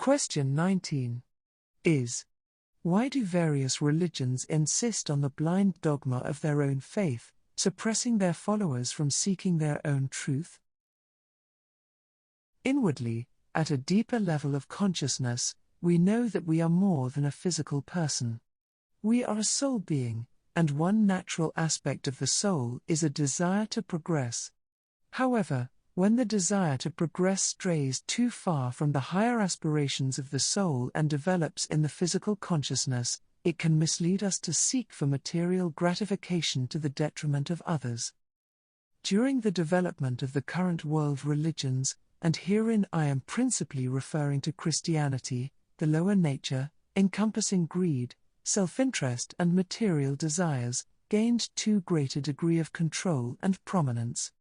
Question 19 is: why do various religions insist on the blind dogma of their own faith, suppressing their followers from seeking their own truth? Inwardly, at a deeper level of consciousness, we know that we are more than a physical person. We are a soul being, and one natural aspect of the soul is a desire to progress. However, when the desire to progress strays too far from the higher aspirations of the soul and develops in the physical consciousness, it can mislead us to seek for material gratification to the detriment of others. During the development of the current world religions, and herein I am principally referring to Christianity, the lower nature, encompassing greed, self-interest and material desires, gained too great a degree of control and prominence.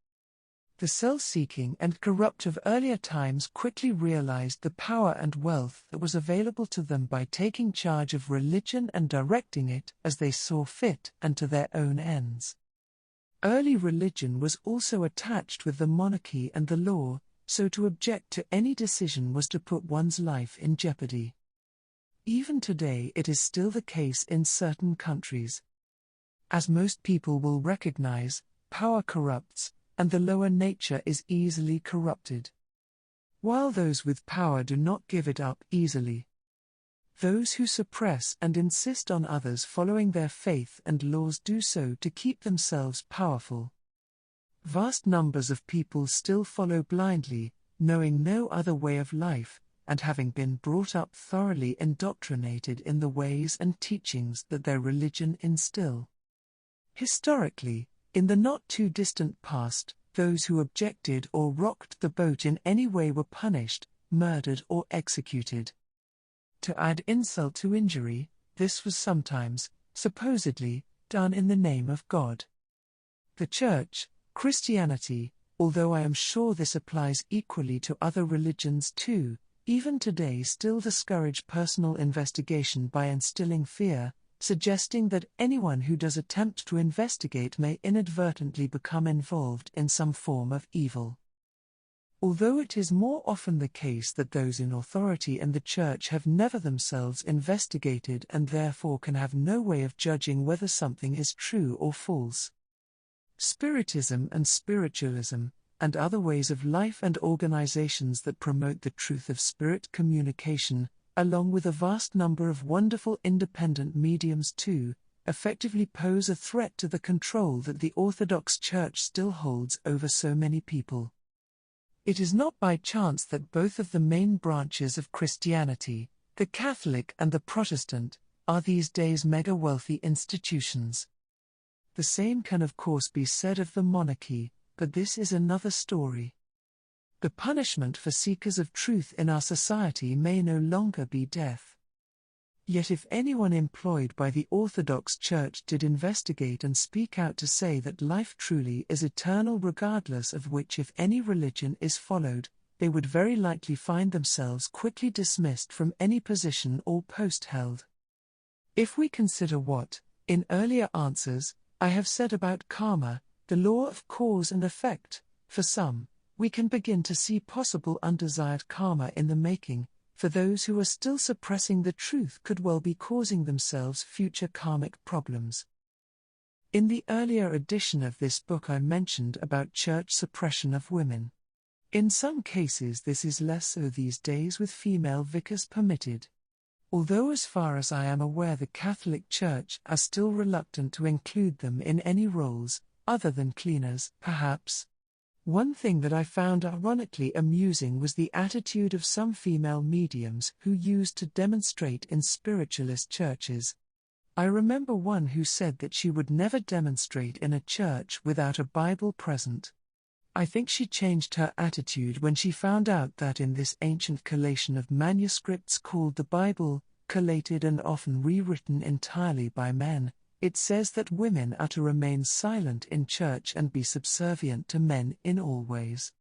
The self-seeking and corrupt of earlier times quickly realized the power and wealth that was available to them by taking charge of religion and directing it as they saw fit and to their own ends. Early religion was also attached with the monarchy and the law, so to object to any decision was to put one's life in jeopardy. Even today it is still the case in certain countries. As most people will recognize, power corrupts, and the lower nature is easily corrupted. While those with power do not give it up easily. Those who suppress and insist on others following their faith and laws do so to keep themselves powerful. Vast numbers of people still follow blindly, knowing no other way of life, and having been brought up thoroughly indoctrinated in the ways and teachings that their religion instill. Historically, in the not-too-distant past, those who objected or rocked the boat in any way were punished, murdered or executed. To add insult to injury, this was sometimes, supposedly, done in the name of God. The Church, Christianity, although I am sure this applies equally to other religions too, even today still discourage personal investigation by instilling fear, suggesting that anyone who does attempt to investigate may inadvertently become involved in some form of evil. Although it is more often the case that those in authority in the Church have never themselves investigated and therefore can have no way of judging whether something is true or false. Spiritism and spiritualism, and other ways of life and organizations that promote the truth of spirit communication, along with a vast number of wonderful independent mediums too, effectively pose a threat to the control that the Orthodox Church still holds over so many people. It is not by chance that both of the main branches of Christianity, the Catholic and the Protestant, are these days mega-wealthy institutions. The same can of course be said of the monarchy, but this is another story. The punishment for seekers of truth in our society may no longer be death. Yet if anyone employed by the Orthodox Church did investigate and speak out to say that life truly is eternal regardless of which if any religion is followed, they would very likely find themselves quickly dismissed from any position or post held. If we consider what, in earlier answers, I have said about karma, the law of cause and effect, for some, we can begin to see possible undesired karma in the making. For those who are still suppressing the truth could well be causing themselves future karmic problems. In the earlier edition of this book I mentioned about church suppression of women. In some cases this is less so these days with female vicars permitted. Although as far as I am aware the Catholic Church are still reluctant to include them in any roles, other than cleaners, perhaps. One thing that I found ironically amusing was the attitude of some female mediums who used to demonstrate in spiritualist churches. I remember one who said that she would never demonstrate in a church without a Bible present. I think she changed her attitude when she found out that in this ancient collation of manuscripts called the Bible, collated and often rewritten entirely by men, it says that women are to remain silent in church and be subservient to men in all ways.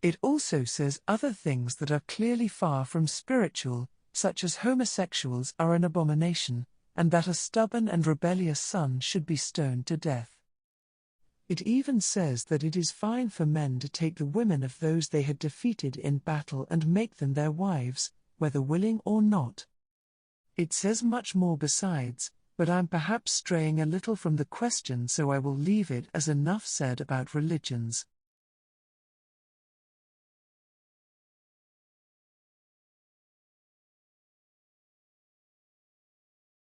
It also says other things that are clearly far from spiritual, such as homosexuals are an abomination, and that a stubborn and rebellious son should be stoned to death. It even says that it is fine for men to take the women of those they had defeated in battle and make them their wives, whether willing or not. It says much more besides, but I'm perhaps straying a little from the question, so I will leave it as enough said about religions.